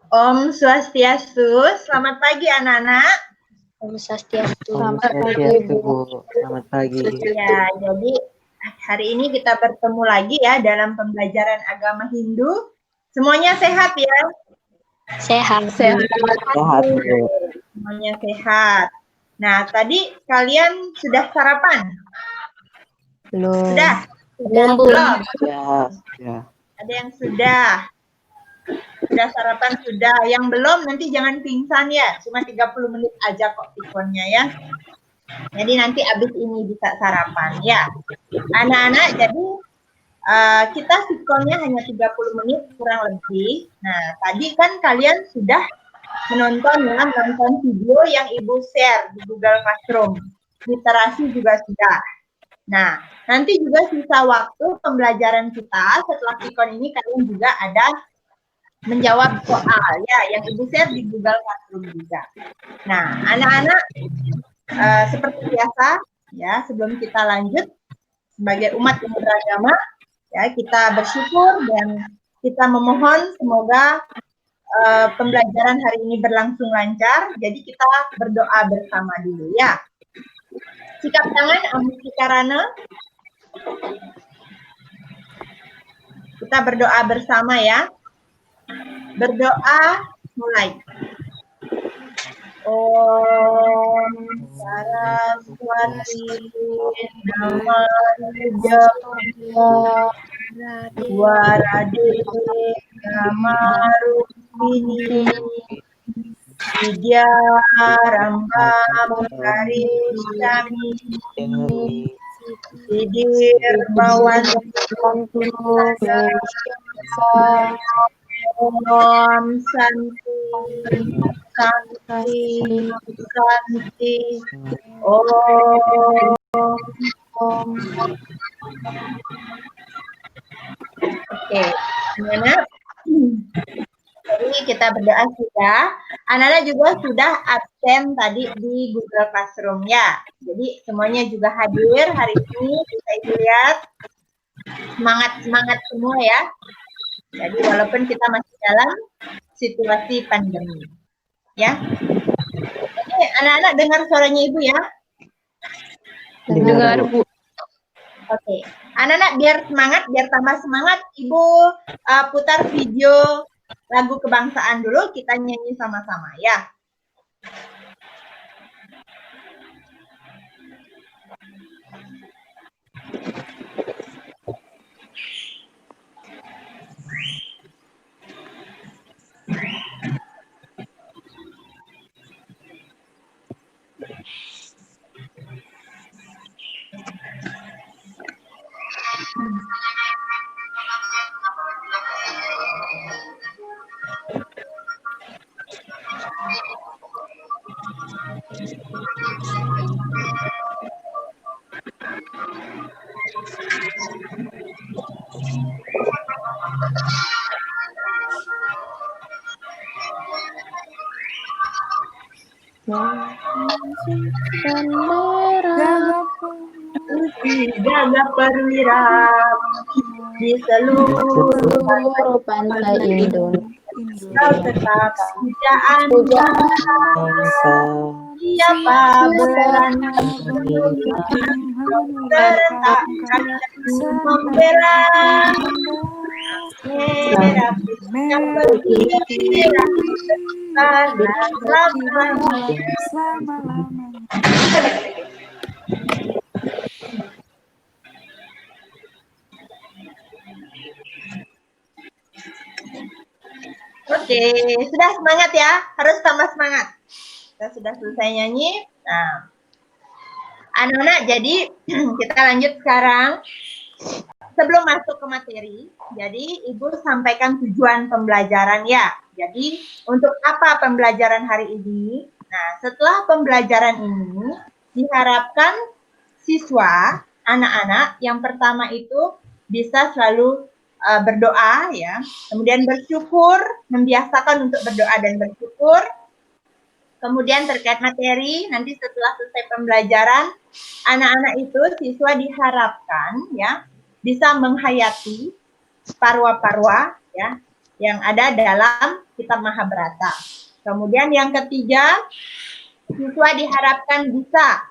Om Swastiastu, selamat pagi anak-anak. Om Swastiastu. Selamat pagi, Bu. Selamat pagi. Ya, jadi hari ini kita bertemu lagi ya dalam pembelajaran agama Hindu. Semuanya sehat ya? Sehat. Sehat, Bu. Semuanya sehat. Nah, tadi kalian sudah sarapan? Belum. Sudah? Belum, Bu. Belum? Ya. Ada yang sudah? Sudah sarapan sudah. Yang belum nanti jangan pingsan ya. Cuma 30 menit aja kok pikonnya ya. Jadi nanti habis ini bisa sarapan ya. Anak-anak, jadi kita sikonnya hanya 30 menit kurang lebih. Nah, tadi kan kalian sudah menonton video yang Ibu share di Google Classroom. Literasi juga sudah. Nah, nanti juga sisa waktu pembelajaran kita setelah sikon ini kalian juga ada menjawab soal ya yang Ibu share di Google Classroom juga. Nah, anak-anak seperti biasa ya, sebelum kita lanjut sebagai umat yang beragama ya, kita bersyukur dan kita memohon semoga pembelajaran hari ini berlangsung lancar. Jadi kita berdoa bersama dulu ya. Sikap tangan Amustikarana. Kita berdoa bersama ya. Berdoa mulai. Om Saraswati Namaruja Warade Namarupini Vidya Rambam Karishami Sidir Bawan Om Santi Santi Santi Om. Oke, gimana? Jadi kita berdoa sudah. Anak-anak juga sudah absen tadi di Google Classroom ya. Jadi semuanya juga hadir hari ini. Bisa Ibu lihat semangat semua ya. Jadi walaupun kita masih dalam situasi pandemi, ya. Oke, anak-anak dengar suaranya Ibu ya? Dengar, Bu. Oke, anak-anak biar semangat, biar tambah semangat, Ibu putar video lagu kebangsaan dulu, kita nyanyi sama-sama ya. Jaga perwira di seluruh pantai Indonesia. kau tetap pujaan siapa berani serentak membela merah yang berdiri karena selama-lamanya. Oke, sudah semangat ya? Harus tambah semangat. Kita sudah selesai nyanyi. Nah, anak-anak, jadi kita lanjut sekarang. Sebelum masuk ke materi, jadi Ibu sampaikan tujuan pembelajaran ya. Jadi untuk apa pembelajaran hari ini? Nah, setelah pembelajaran ini diharapkan siswa, anak-anak yang pertama itu bisa selalu berdoa ya, kemudian bersyukur, membiasakan untuk berdoa dan bersyukur. Kemudian terkait materi, nanti setelah selesai pembelajaran, anak-anak itu siswa diharapkan ya bisa menghayati parwa-parwa ya yang ada dalam kitab Mahabharata. Kemudian yang ketiga, siswa diharapkan bisa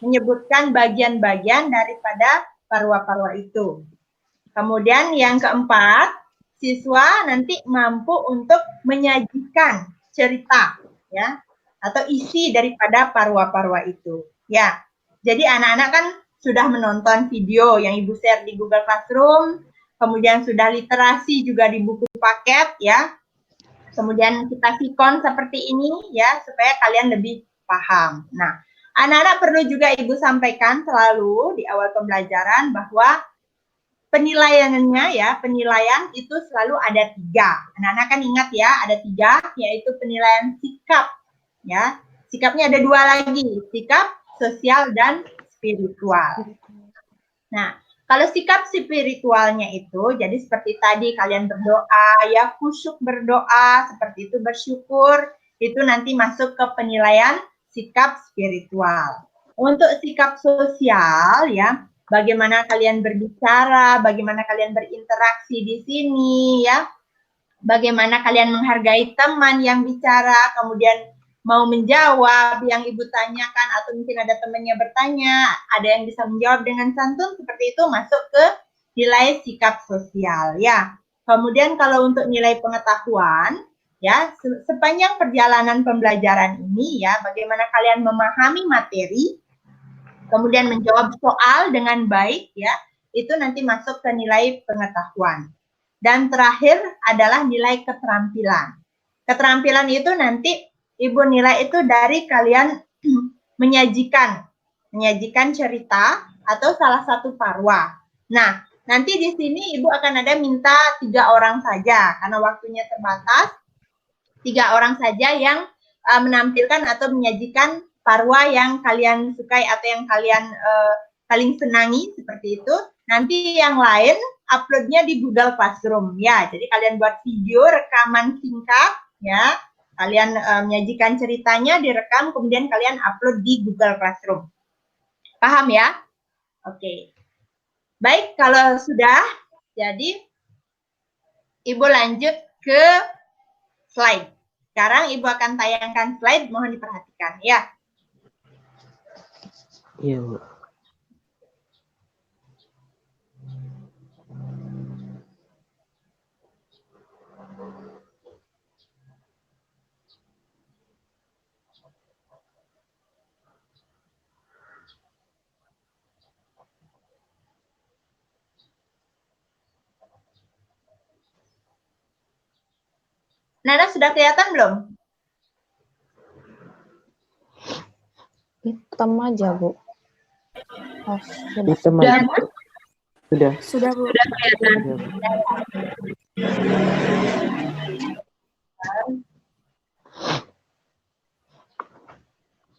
menyebutkan bagian-bagian daripada parwa-parwa itu. Kemudian yang keempat, siswa nanti mampu untuk menyajikan cerita ya atau isi daripada parwa-parwa itu. Ya. Jadi anak-anak kan sudah menonton video yang Ibu share di Google Classroom, kemudian sudah literasi juga di buku paket ya. Kemudian kita sikon seperti ini ya supaya kalian lebih paham. Nah, anak-anak perlu juga Ibu sampaikan selalu di awal pembelajaran bahwa penilaiannya ya, penilaian itu selalu ada 3. Anak-anak kan ingat ya, ada 3, yaitu penilaian sikap. Ya, sikapnya ada 2 lagi, sikap sosial dan spiritual. Nah, kalau sikap spiritualnya itu, jadi seperti tadi kalian berdoa, ya khusyuk berdoa, seperti itu bersyukur, itu nanti masuk ke penilaian sikap spiritual. Untuk sikap sosial ya, bagaimana kalian berbicara, bagaimana kalian berinteraksi di sini ya, bagaimana kalian menghargai teman yang bicara, kemudian mau menjawab yang Ibu tanyakan atau mungkin ada temannya bertanya, ada yang bisa menjawab dengan santun, seperti itu masuk ke nilai sikap sosial ya. Kemudian kalau untuk nilai pengetahuan ya, sepanjang perjalanan pembelajaran ini ya, bagaimana kalian memahami materi, kemudian menjawab soal dengan baik ya, itu nanti masuk ke nilai pengetahuan. Dan terakhir adalah nilai keterampilan. Keterampilan itu nanti Ibu nilai itu dari kalian menyajikan cerita atau salah satu parwa. Nah, nanti di sini Ibu akan ada minta 3 orang saja karena waktunya terbatas. 3 orang saja yang menampilkan atau menyajikan parwa yang kalian sukai atau yang kalian paling senangi seperti itu. Nanti yang lain uploadnya di Google Classroom ya. Jadi kalian buat video rekaman singkat ya. Kalian menyajikan ceritanya, direkam, kemudian kalian upload di Google Classroom. Paham ya? Oke. Baik, kalau sudah, jadi Ibu lanjut ke slide. Sekarang Ibu akan tayangkan slide, mohon diperhatikan ya. Iya, Bu. Nana sudah kelihatan belum? Hitam aja, Bu. Oh, sudah. Hitam aja. Sudah. Sudah, Bu. Sudah, Bu.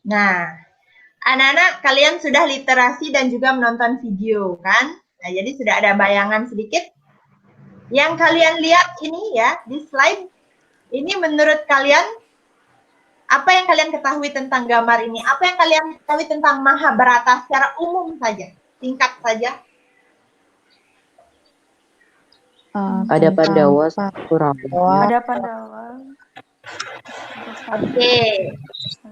Nah, anak-anak kalian sudah literasi dan juga menonton video kan? Nah, jadi sudah ada bayangan sedikit. Yang kalian lihat ini ya di slide, ini menurut kalian apa yang kalian ketahui tentang gambar ini? Apa yang kalian ketahui tentang Mahabharata secara umum saja? Singkat saja. Ada Tentang Pandawa, Pandawa. Ada Pandawa. Oke.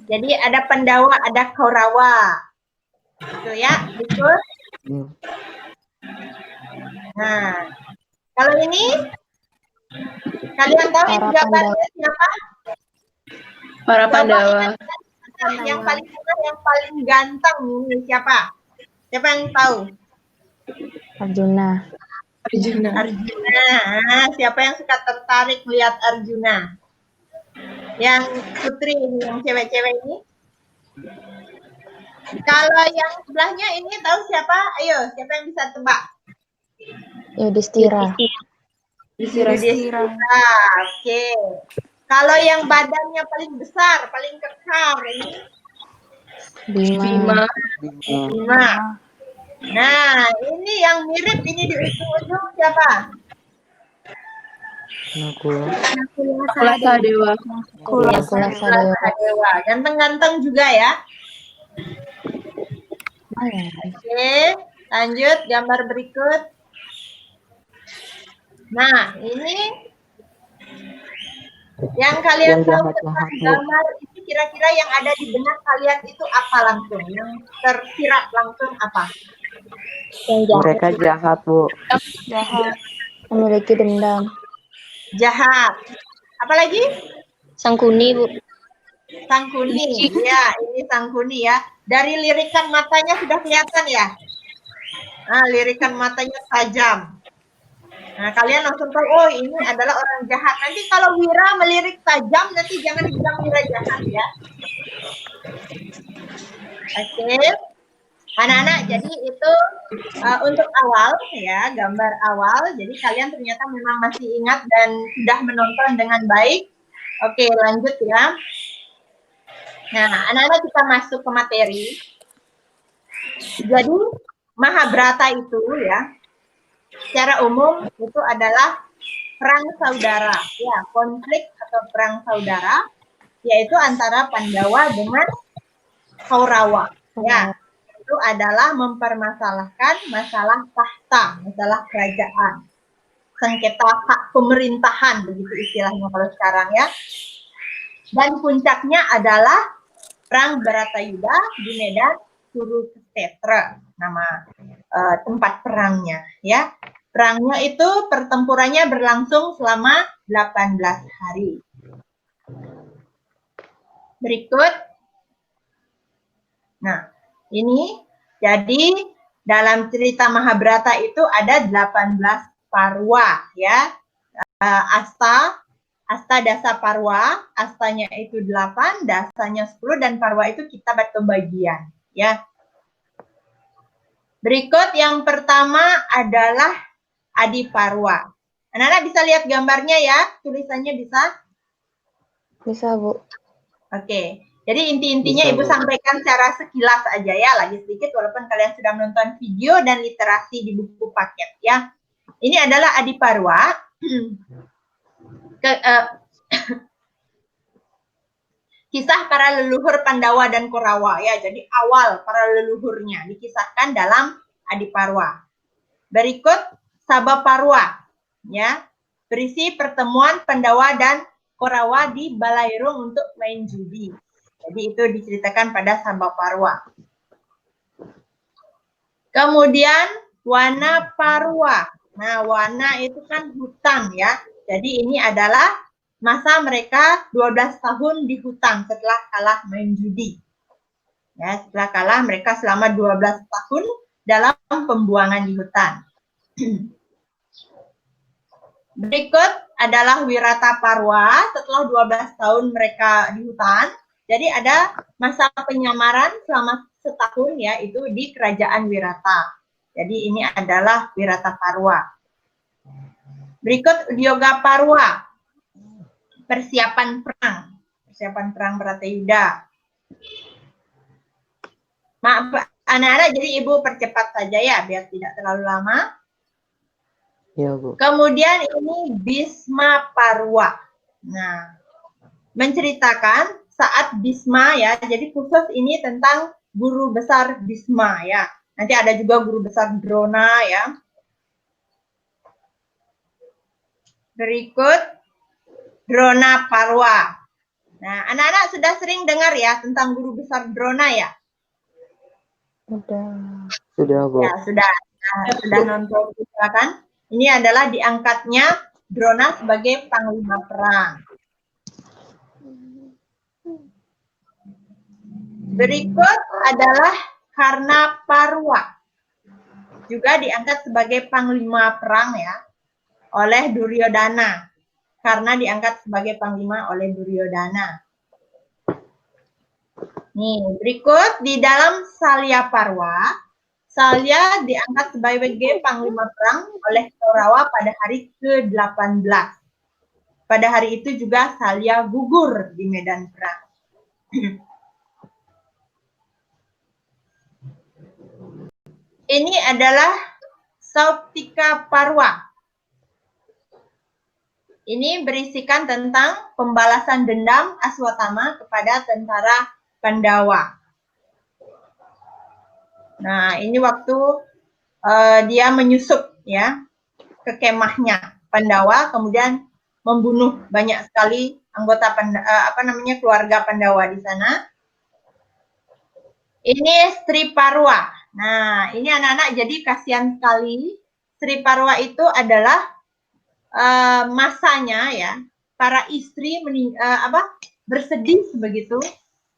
Jadi ada Pandawa, ada Kaurawa. Gitu ya, betul? Iya. Nah, kalau ini kalian tahu ini Para gambarnya siapa? Para Coba Pandawa. yang paling muda, yang paling ganteng ini siapa? Siapa yang tahu? Arjuna. Arjuna. Arjuna. Ah, siapa yang suka tertarik melihat Arjuna? Yang putri ini, yang cewek-cewek ini? Kalau yang sebelahnya ini tahu siapa? Ayo, siapa yang bisa tebak? Yudhistira. Yudhistira. Oke. Kalau yang badannya paling besar, paling kekar ini? Bima. Bima. Nah, ini yang mirip ini di ujung-ujung siapa? Nakula. Nakula Sahadewa. Kula Sadewa. Dewa. Ganteng-ganteng juga ya. Oke, lanjut gambar berikut. Nah, ini yang kalian Yang tahu jahat-jahat, tentang Bu. gambar ini kira-kira yang ada di benak kalian itu apa langsung? Yang tersirat langsung apa? Yang jahat. Mereka jahat, Bu. Jahat. Memiliki dendam. Jahat. Apalagi? Sangkuni, Bu. Sangkuni. Ya, ini Sangkuni ya. Dari lirikan matanya sudah kelihatan ya? Nah, lirikan matanya tajam. Nah, kalian langsung tahu, oh ini adalah orang jahat. Nanti kalau Wira melirik tajam, nanti jangan dibilang Wira jahat ya. Oke. Anak-anak, jadi itu untuk awal ya, gambar awal. Jadi kalian ternyata memang masih ingat dan sudah menonton dengan baik. Oke, lanjut ya. Nah, anak-anak kita masuk ke materi. Jadi Mahabharata itu ya, secara umum itu adalah perang saudara, ya, konflik atau perang saudara, yaitu antara Pandawa dengan Kaurawa. Ya, itu adalah mempermasalahkan masalah tahta, masalah kerajaan, sengketa hak pemerintahan, begitu istilahnya kalau sekarang ya. Dan puncaknya adalah perang Bharatayuda di medan Kurukshetra, nama tempat perangnya ya. Perangnya itu pertempurannya berlangsung selama 18 hari. Berikut. Nah, ini jadi dalam cerita Mahabharata itu ada 18 parwa ya. Asta dasa parwa, astanya itu 8, dasanya 10 dan parwa itu kitab atau bagian ya. Berikut yang pertama adalah Adiparwa. Anak-anak bisa lihat gambarnya ya, tulisannya bisa? Bisa, Bu. Oke. Jadi inti-intinya Bisa, Ibu Bu. sampaikan secara sekilas aja ya, lagi sedikit walaupun kalian sudah menonton video dan literasi di buku paket ya. Ini adalah Adiparwa. Kisah para leluhur Pandawa dan Korawa ya. Jadi awal para leluhurnya dikisahkan dalam Adiparwa. Berikut Sabaparwa ya. Berisi pertemuan Pandawa dan Korawa di Balairung untuk main judi. Jadi itu diceritakan pada Sabaparwa. Kemudian Wana Parwa. Nah, Wana itu kan hutan ya. Jadi ini adalah masa mereka 12 tahun di hutan setelah kalah main judi. Ya, setelah kalah mereka selama 12 tahun dalam pembuangan di hutan. Berikut adalah Wirata Parwa setelah 12 tahun mereka di hutan. Jadi ada masa penyamaran selama setahun ya, itu di kerajaan Wirata. Jadi ini adalah Wirata Parwa. Berikut Yoga Parwa. Persiapan perang. Persiapan perang Bharatayuda. Maaf anak-anak, jadi Ibu percepat saja ya biar tidak terlalu lama. Ya, Bu. Kemudian ini Bhisma Parwa. Nah, menceritakan saat Bhisma ya, jadi khusus ini tentang guru besar Bhisma ya. Nanti ada juga guru besar Drona ya. Berikut Drona Parwa. Nah, anak-anak sudah sering dengar ya tentang guru besar Drona ya? Sudah, Bu. Ya, sudah. Nah, sudah nonton juga kan? Ini adalah diangkatnya Drona sebagai panglima perang. Berikut adalah Karna Parwa. Juga diangkat sebagai panglima perang ya oleh Duryodhana. Karena diangkat sebagai panglima oleh Duryodhana. Nih, berikut di dalam Salya Parwa. Salya diangkat sebagai panglima perang oleh Kaurawa pada hari ke-18. Pada hari itu juga Salya gugur di medan perang. Ini adalah Sauptika Parwa. Ini berisikan tentang pembalasan dendam Aswatama kepada tentara Pandawa. Nah, ini waktu dia menyusup ya ke kemahnya Pandawa, kemudian membunuh banyak sekali anggota keluarga Pandawa di sana. Ini Sri Parwa. Nah, ini anak-anak jadi kasihan sekali. Sri Parwa itu adalah masanya ya, para istri bersedih begitu,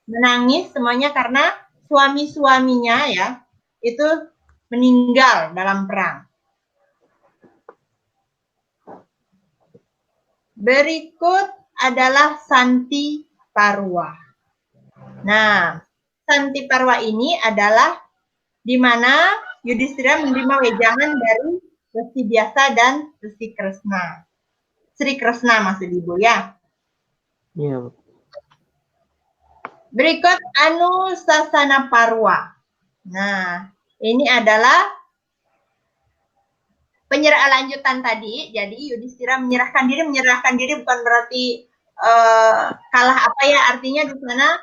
menangis semuanya karena suami-suaminya ya itu meninggal dalam perang. Berikut adalah Santi Parwa. Nah, Santi Parwa ini adalah di mana Yudhistira menerima wejangan dari Resi Biasa dan Resi Kresna. Sri Kresna maksud Ibu ya. Iya, Bu. Berikut Anusasana Parwa. Nah, ini adalah lanjutan tadi. Jadi Yudhistira menyerahkan diri bukan berarti kalah apa ya, artinya di sana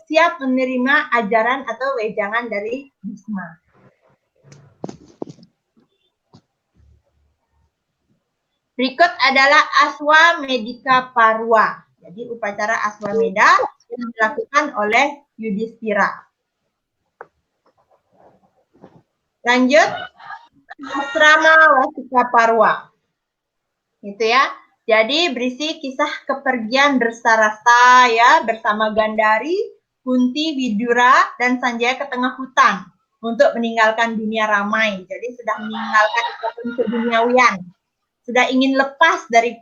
siap menerima ajaran atau wejangan dari Bhisma. Berikut adalah Aswamedika Parwa. Jadi upacara Aswameda yang dilakukan oleh Yudhistira. Lanjut, Asrama Wasika Parwa. Itu ya. Jadi berisi kisah kepergian Dresarasa ya bersama Gandhari, Kunti, Widura, dan Sanjaya ke tengah hutan untuk meninggalkan dunia ramai. Jadi sudah meninggalkan keduniawian. Sudah ingin lepas dari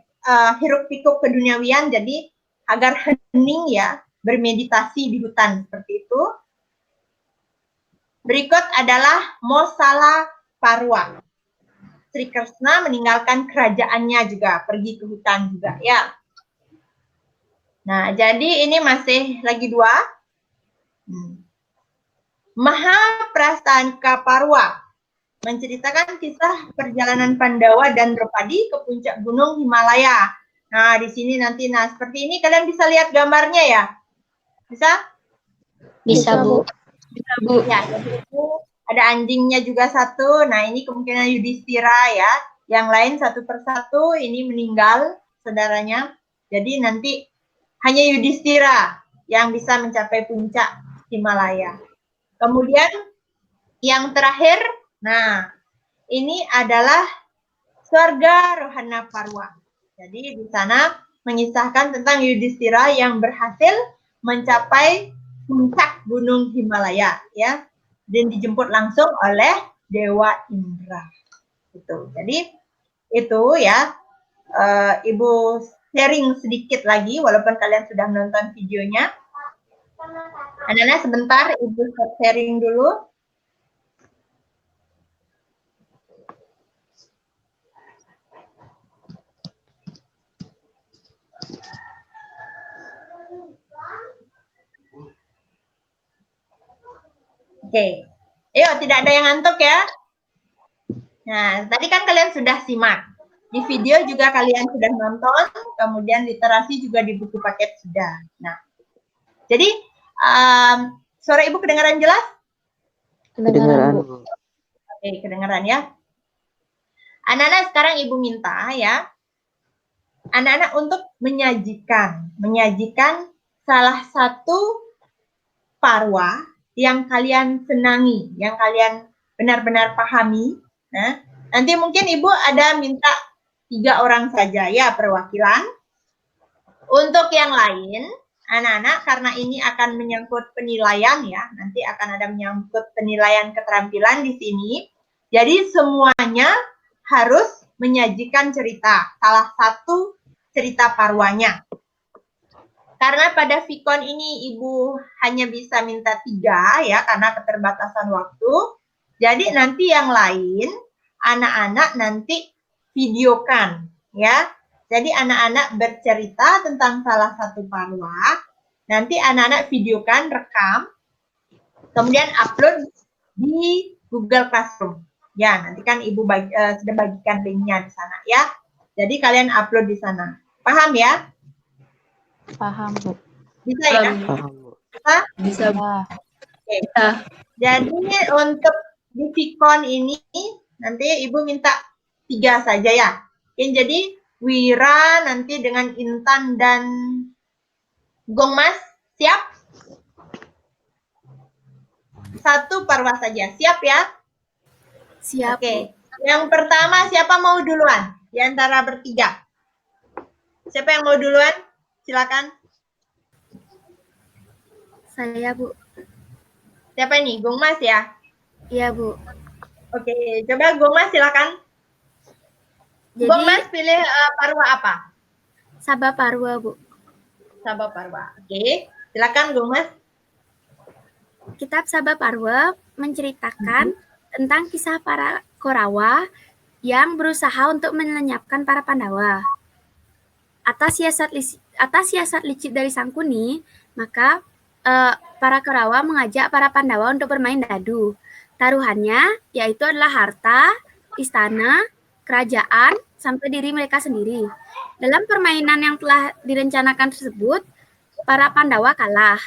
hiruk-pikuk keduniawian, jadi agar hening ya, bermeditasi di hutan seperti itu. Berikut adalah Mosala Parwa. Sri Kresna meninggalkan kerajaannya juga, pergi ke hutan juga ya. Nah, jadi ini masih lagi dua. Mahaprasthanika Parwa menceritakan kisah perjalanan Pandawa dan Draupadi ke puncak gunung Himalaya. Nah, di sini nanti seperti ini kalian bisa lihat gambarnya ya. Bisa? Bisa, Bu. Bisa, Bu. Ya, jadi itu ada anjingnya juga satu. Nah, ini kemungkinan Yudhistira ya. Yang lain satu persatu ini meninggal saudaranya. Jadi nanti hanya Yudhistira yang bisa mencapai puncak Himalaya. Kemudian yang terakhir, nah ini adalah Swarga Rohana Parwa. Jadi di sana mengisahkan tentang Yudhistira yang berhasil mencapai puncak gunung Himalaya ya, dan dijemput langsung oleh Dewa Indra. Gitu. Jadi itu ya, Ibu sharing sedikit lagi walaupun kalian sudah menonton videonya. Anak-anak sebentar Ibu sharing dulu. Oke, yuk tidak ada yang ngantuk ya. Nah, tadi kan kalian sudah simak. Di video juga kalian sudah nonton, kemudian literasi juga di buku paket sudah. Nah, jadi suara Ibu kedengaran jelas? Kedengaran, Bu. Oke, kedengaran ya. Anak-anak sekarang Ibu minta ya, anak-anak untuk menyajikan salah satu parwa yang kalian senangi, yang kalian benar-benar pahami. Nah, nanti mungkin Ibu ada minta 3 orang saja ya perwakilan. Untuk yang lain, anak-anak karena ini akan menyangkut penilaian ya, nanti akan ada menyangkut penilaian keterampilan di sini. Jadi semuanya harus menyajikan cerita, salah satu cerita parwanya. Karena pada Vicon ini Ibu hanya bisa minta 3 ya, karena keterbatasan waktu. Jadi nanti yang lain, anak-anak nanti videokan ya. Jadi anak-anak bercerita tentang salah satu parwa. Nanti anak-anak videokan, rekam. Kemudian upload di Google Classroom. Ya, nanti kan Ibu sudah bagikan linknya di sana ya. Jadi kalian upload di sana. Paham ya? Paham, Bu. Bisa ya? Paham, Bu. Bisa? Bisa, Bu. Oke. Bisa. Jadi untuk di Vicon ini nanti Ibu minta 3 saja ya. Oke, jadi Wira nanti dengan Intan dan Gongmas, siap? 1 Parwa saja, siap ya? Siap, Oke, yang pertama siapa mau duluan? Di antara bertiga. Siapa yang mau duluan? Silakan. Saya, Bu. Siapa ini? Gongmas ya? Iya, Bu. Oke, coba Gongmas silakan. Jadi, Gongmas pilih Parwa apa? Sabah Parwa, Bu. Sabah Parwa. Oke, silakan Gongmas. Kitab Sabah Parwa menceritakan tentang kisah para Korawa yang berusaha untuk melenyapkan para Pandawa. Atas siasat licik dari Sangkuni, maka para Korawa mengajak para Pandawa untuk bermain dadu. Taruhannya yaitu adalah harta, istana, kerajaan, sampai diri mereka sendiri. Dalam permainan yang telah direncanakan tersebut, para Pandawa kalah.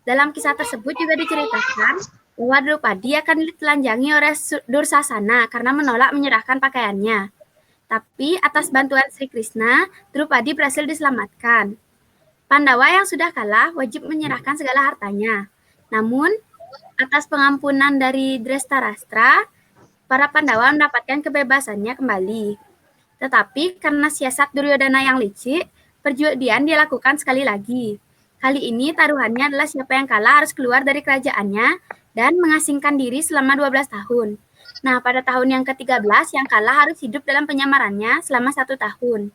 Dalam kisah tersebut juga diceritakan bahwa Drupadi akan ditelanjangi oleh Dursasana karena menolak menyerahkan pakaiannya. Tapi atas bantuan Sri Krishna, Drupadi berhasil diselamatkan. Pandawa yang sudah kalah wajib menyerahkan segala hartanya. Namun, atas pengampunan dari Drestarastra, para Pandawa mendapatkan kebebasannya kembali. Tetapi karena siasat Duryodhana yang licik, perjudian dilakukan sekali lagi. Kali ini taruhannya adalah siapa yang kalah harus keluar dari kerajaannya dan mengasingkan diri selama 12 tahun. Nah, pada tahun yang ke-13, yang kalah harus hidup dalam penyamarannya selama 1 tahun.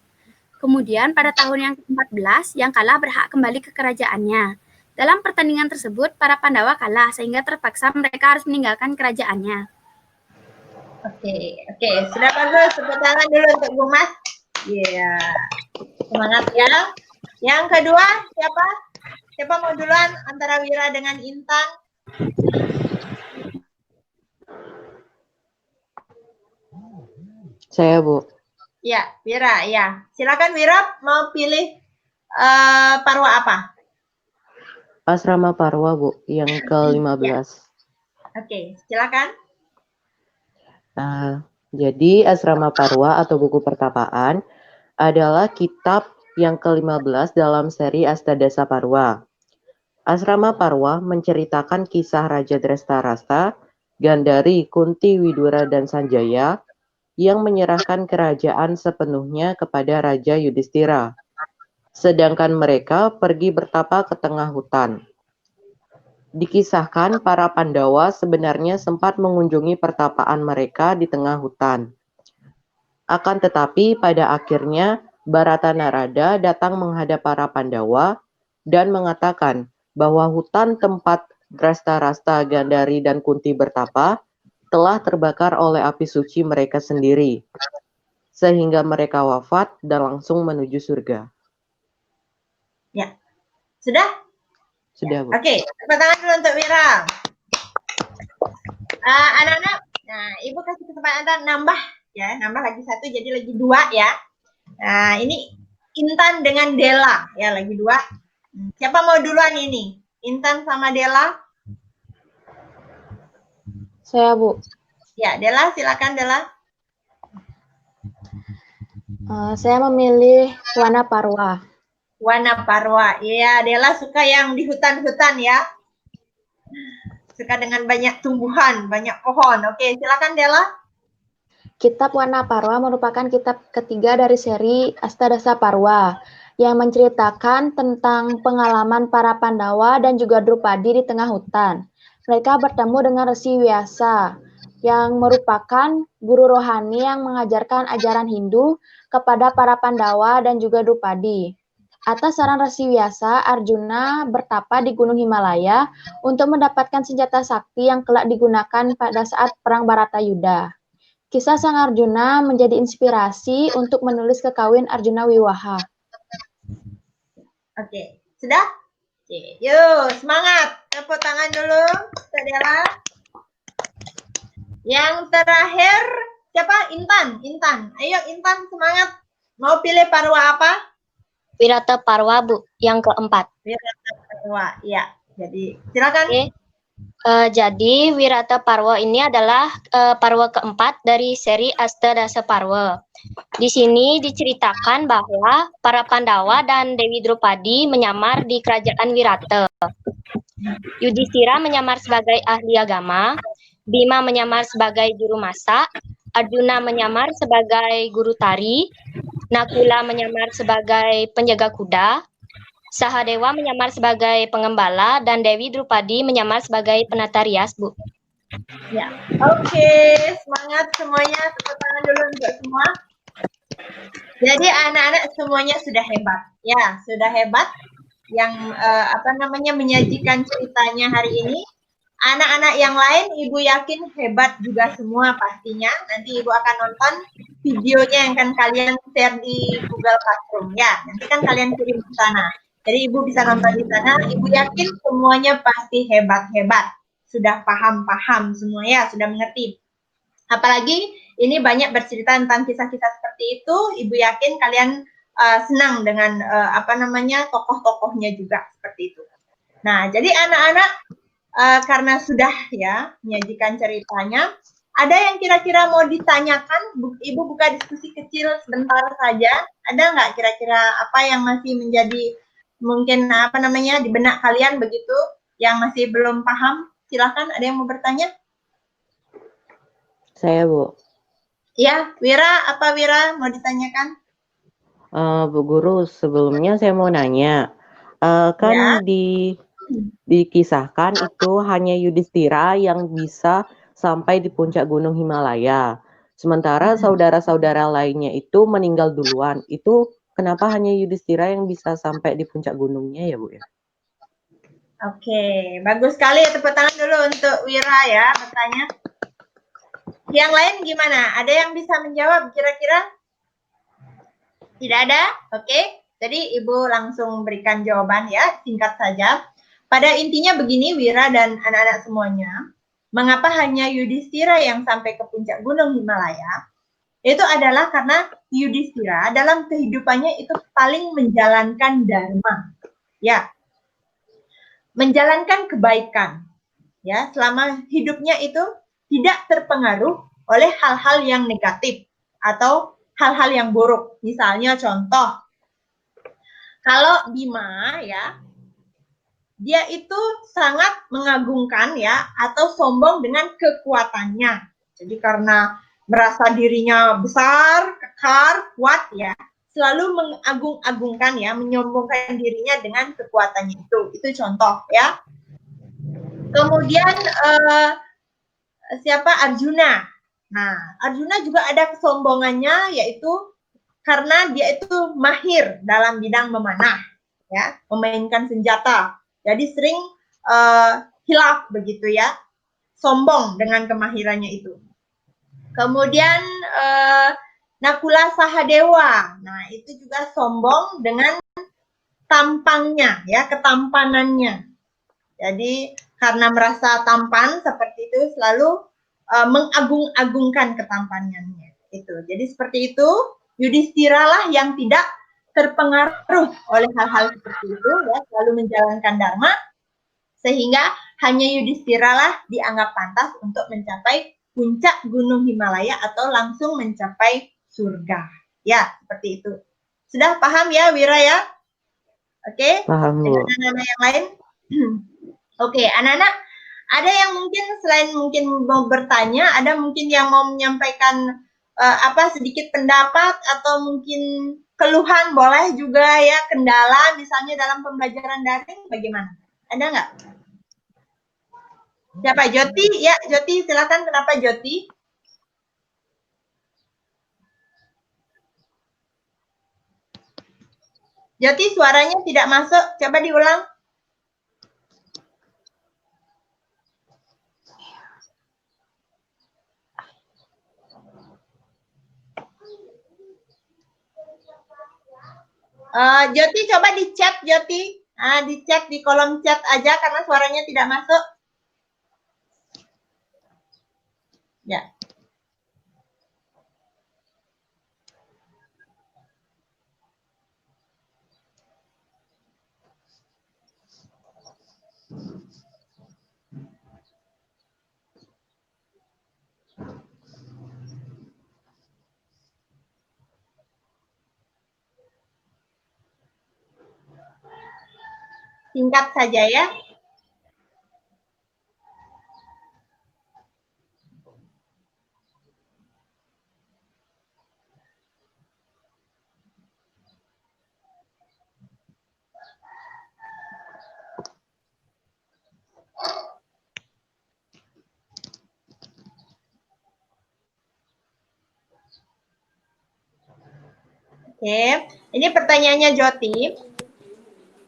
Kemudian pada tahun yang ke-14, yang kalah berhak kembali ke kerajaannya. Dalam pertandingan tersebut, para Pandawa kalah sehingga terpaksa mereka harus meninggalkan kerajaannya. Oke, sudah bagus. Tepuk tangan dulu untuk Gongmas. Iya, semangat ya. Yang kedua, siapa? Siapa mau duluan antara Wira dengan Intan? Saya, Bu. Ya, Wira, ya. Silakan Wira, mau pilih Parwa apa? Asrama Parwa, Bu, yang ke-15. Oke, silakan. Jadi Asrama Parwa atau buku pertapaan adalah kitab yang ke-15 dalam seri Astadasa Parwa. Asrama Parwa menceritakan kisah Raja Drestarasa, Gandari, Kunti, Widura, dan Sanjaya yang menyerahkan kerajaan sepenuhnya kepada Raja Yudhistira. Sedangkan mereka pergi bertapa ke tengah hutan. Dikisahkan para Pandawa sebenarnya sempat mengunjungi pertapaan mereka di tengah hutan. Akan tetapi pada akhirnya Baratanarada datang menghadap para Pandawa dan mengatakan bahwa hutan tempat Drestarasa, Gandari, dan Kunti bertapa telah terbakar oleh api suci mereka sendiri, sehingga mereka wafat dan langsung menuju surga. Ya, sudah? Sudah, Bu. Oke, tepuk tangan dulu untuk Wira. Anak-anak, nah Ibu kasih kesempatan nambah ya, nambah lagi 1 jadi lagi 2 ya. Nah ini Intan dengan Dela ya, lagi 2. Siapa mau duluan ini? Intan sama Dela? Saya, Bu. Ya, Dela, silakan Dela. Saya memilih Wana Parwa. Wana Parwa. Iya, Dela suka yang di hutan-hutan ya. Suka dengan banyak tumbuhan, banyak pohon. Oke, silakan Dela. Kitab Wana Parwa merupakan kitab ketiga dari seri Astadasa Parwa yang menceritakan tentang pengalaman para Pandawa dan juga Drupadi di tengah hutan. Mereka bertemu dengan Resi Vyasa yang merupakan guru rohani yang mengajarkan ajaran Hindu kepada para Pandawa dan juga Drupadi. Atas saran Resi Vyasa, Arjuna bertapa di Gunung Himalaya untuk mendapatkan senjata sakti yang kelak digunakan pada saat Perang Baratayuda. Kisah Sang Arjuna menjadi inspirasi untuk menulis Kekawin Arjuna Wiwaha. Oke, sudah? Oke, yuk semangat. Tepuk tangan dulu, Dela. Yang terakhir, siapa? Intan. Ayo Intan, semangat. Mau pilih Parwa apa? Wirata Parwa, Bu, yang keempat. Wirata Parwa, ya. Jadi silakan. Oke. Jadi Wirata Parwa ini adalah parwa keempat dari seri Astadasa Parwa. Di sini diceritakan bahwa para Pandawa dan Dewi Drupadi menyamar di kerajaan Wirata. Yudhistira menyamar sebagai ahli agama, Bima menyamar sebagai juru masak, Arjuna menyamar sebagai guru tari, Nakula menyamar sebagai penjaga kuda, Sahadewa menyamar sebagai pengembala, dan Dewi Drupadi menyamar sebagai penata rias, Bu. Ya, oke, semangat semuanya, tepuk tangan dulu untuk semua. Jadi anak-anak semuanya sudah hebat, ya, sudah hebat. Yang menyajikan ceritanya hari ini. Anak-anak yang lain, Ibu yakin hebat juga semua pastinya. Nanti Ibu akan nonton videonya yang akan kalian share di Google Classroom, ya. Nanti kan kalian kirim ke sana. Jadi Ibu bisa nonton di sana. Ibu yakin semuanya pasti hebat-hebat. Sudah paham-paham semua ya, sudah mengerti. Apalagi ini banyak bercerita tentang kisah-kisah seperti itu. Ibu yakin kalian senang dengan tokoh-tokohnya juga seperti itu. Nah, jadi anak-anak karena sudah ya menyajikan ceritanya, ada yang kira-kira mau ditanyakan? Ibu buka diskusi kecil sebentar saja. Ada nggak kira-kira apa yang masih menjadi mungkin di benak kalian begitu yang masih belum paham? Silakan, ada yang mau bertanya? Saya, Bu. Ya, Wira, apa Wira mau ditanyakan? Bu Guru, sebelumnya saya mau nanya, kan Ya. dikisahkan itu hanya Yudhistira yang bisa sampai di puncak Gunung Himalaya. Sementara saudara-saudara lainnya itu meninggal duluan. Itu kenapa hanya Yudhistira yang bisa sampai di puncak gunungnya ya, Bu ya? Oke, bagus sekali ya, tepuk tangan dulu untuk Wira ya bertanya. Yang lain gimana? Ada yang bisa menjawab kira-kira? Tidak ada? Oke, jadi Ibu langsung berikan jawaban ya, singkat saja. Pada intinya begini Wira dan anak-anak semuanya, mengapa hanya Yudhistira yang sampai ke puncak Gunung Himalaya? Itu adalah karena Yudhistira dalam kehidupannya itu paling menjalankan dharma. Ya, menjalankan kebaikan. Ya, selama hidupnya itu tidak terpengaruh oleh hal-hal yang negatif atau hal-hal yang buruk. Misalnya contoh, kalau Bima ya, dia itu sangat mengagungkan ya atau sombong dengan kekuatannya. Jadi karena merasa dirinya besar, kekar, kuat ya, selalu mengagung-agungkan ya, menyombongkan dirinya dengan kekuatannya itu. Itu contoh ya. Kemudian siapa Arjuna. Nah, Arjuna juga ada kesombongannya yaitu karena dia itu mahir dalam bidang memanah, ya, memainkan senjata. Jadi sering hilaf begitu ya, sombong dengan kemahirannya itu. Kemudian Nakula Sahadewa. Nah, itu juga sombong dengan tampangnya, ya, ketampanannya. Jadi karena merasa tampan seperti itu selalu mengagung-agungkan ketampanannya. Itu. Jadi seperti itu, Yudhistira lah yang tidak terpengaruh oleh hal-hal seperti itu, ya, selalu menjalankan dharma, sehingga hanya Yudhistira lah dianggap pantas untuk mencapai puncak Gunung Himalaya atau langsung mencapai surga. Ya, seperti itu. Sudah paham ya, Wira ya? Oke? Paham, Bu. Dengan anak-anak yang lain? Oke, anak-anak, ada yang mungkin selain mungkin mau bertanya, ada mungkin yang mau menyampaikan sedikit pendapat atau mungkin keluhan boleh juga ya, kendala misalnya dalam pembelajaran daring bagaimana? Ada nggak? Siapa? Joti? Ya, Joti silakan. Kenapa Joti? Joti suaranya tidak masuk. Coba diulang. Joti coba di chat Joti. Di chat di kolom chat aja karena suaranya tidak masuk. Ya. Singkat saja ya. Oke, ini pertanyaannya Joti.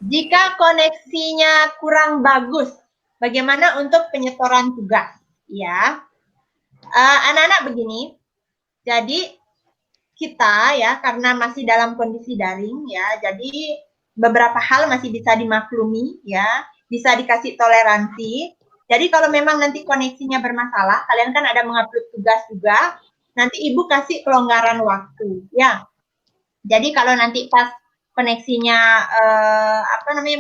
Jika koneksinya kurang bagus, bagaimana untuk penyetoran tugas? Ya, anak-anak begini. Jadi kita ya, karena masih dalam kondisi daring ya, jadi beberapa hal masih bisa dimaklumi ya, bisa dikasih toleransi. Jadi kalau memang nanti koneksinya bermasalah, kalian kan ada mengupload tugas juga, nanti ibu kasih kelonggaran waktu ya. Jadi kalau nanti pas koneksinya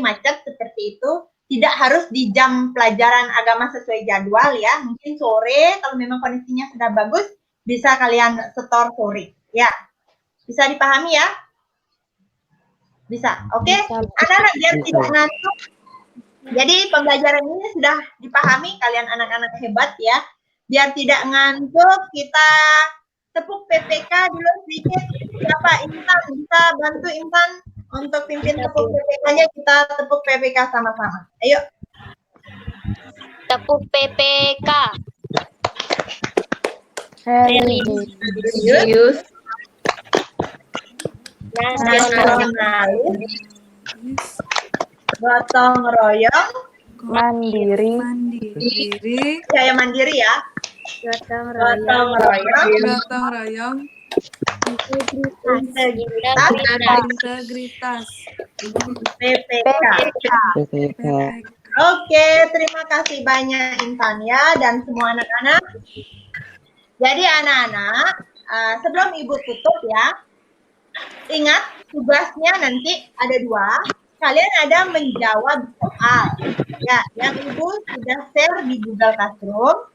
macet seperti itu, tidak harus di jam pelajaran agama sesuai jadwal ya. Mungkin sore kalau memang koneksinya sudah bagus, bisa kalian setor sore. Ya, bisa dipahami ya? Bisa, oke? Anak-anak biar tidak ngantuk. Jadi pembelajaran ini sudah dipahami kalian anak-anak hebat ya. Biar tidak ngantuk, kita tepuk PPK dulu sedikit. Siapa? Intan, bisa bantu Intan untuk pimpin tepuk PPK-nya, kita tepuk PPK sama-sama. Ayo. Tepuk PPK. Religius. Nasionalis. Gotong royong. Mandiri. Saya mandiri ya. Gotong Gotong royong. royong. Gotong royong, Integritas. integritas, PPK. PPK. Oke, terima kasih banyak Intan ya dan semua anak-anak. Jadi anak-anak, sebelum Ibu tutup ya, ingat tugasnya nanti ada 2. Kalian ada menjawab soal. Ya, yang Ibu sudah share di Google Classroom.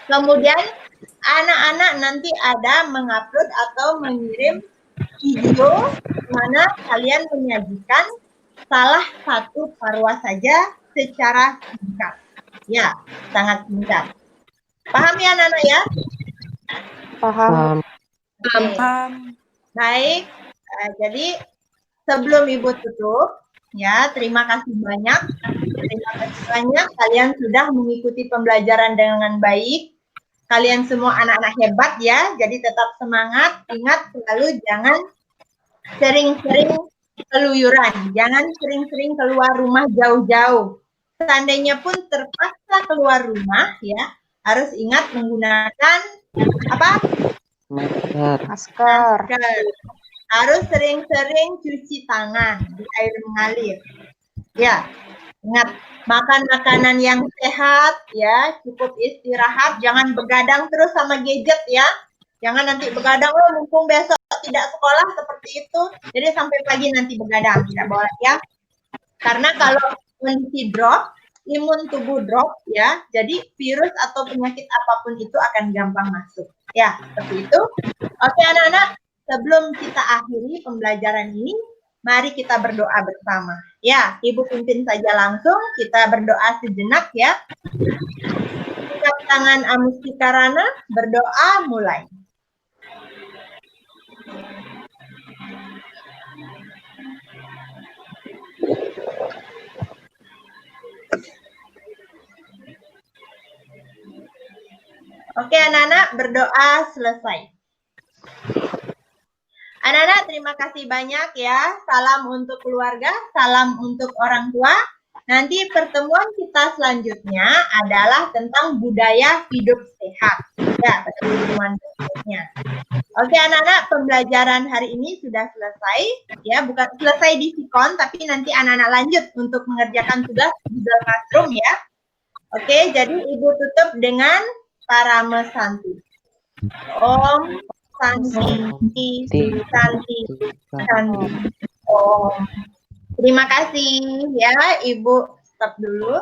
Kemudian anak-anak nanti ada mengupload atau mengirim video di mana kalian menyajikan salah satu parwa saja secara singkat. Ya, sangat singkat. Paham ya anak-anak ya? Paham. Baik, jadi sebelum Ibu tutup, ya terima kasih banyak. Terima kasih banyak kalian sudah mengikuti pembelajaran dengan baik. Kalian semua anak-anak hebat ya, jadi tetap semangat. Ingat selalu jangan sering-sering keluyuran, jangan sering-sering keluar rumah jauh-jauh. Seandainya pun terpaksa keluar rumah ya, harus ingat menggunakan apa? Masker. Harus sering-sering cuci tangan di air mengalir. Ya, ingat makan makanan yang sehat ya, cukup istirahat, jangan begadang terus sama gadget ya. Jangan nanti begadang, mumpung besok tidak sekolah seperti itu, jadi sampai pagi nanti begadang, tidak boleh ya. Karena kalau kondisi drop, imun tubuh drop ya, jadi virus atau penyakit apapun itu akan gampang masuk. Ya, seperti itu. Oke anak-anak, sebelum kita akhiri pembelajaran ini, mari kita berdoa bersama. Ya, Ibu pimpin saja langsung, kita berdoa sejenak ya. Angkat tangan Amustikarana, berdoa mulai. Oke anak-anak, berdoa selesai. Anak-anak terima kasih banyak ya. Salam untuk keluarga, salam untuk orang tua. Nanti pertemuan kita selanjutnya adalah tentang budaya hidup sehat. Ya, pertemuan berikutnya. Oke anak-anak, pembelajaran hari ini sudah selesai. Ya, bukan selesai di Sikon, tapi nanti anak-anak lanjut untuk mengerjakan tugas di Google Classroom ya. Oke, jadi Ibu tutup dengan Parama Santi. Om Santi, Santi, Santi. Om. Terima kasih ya, Ibu. Stop dulu.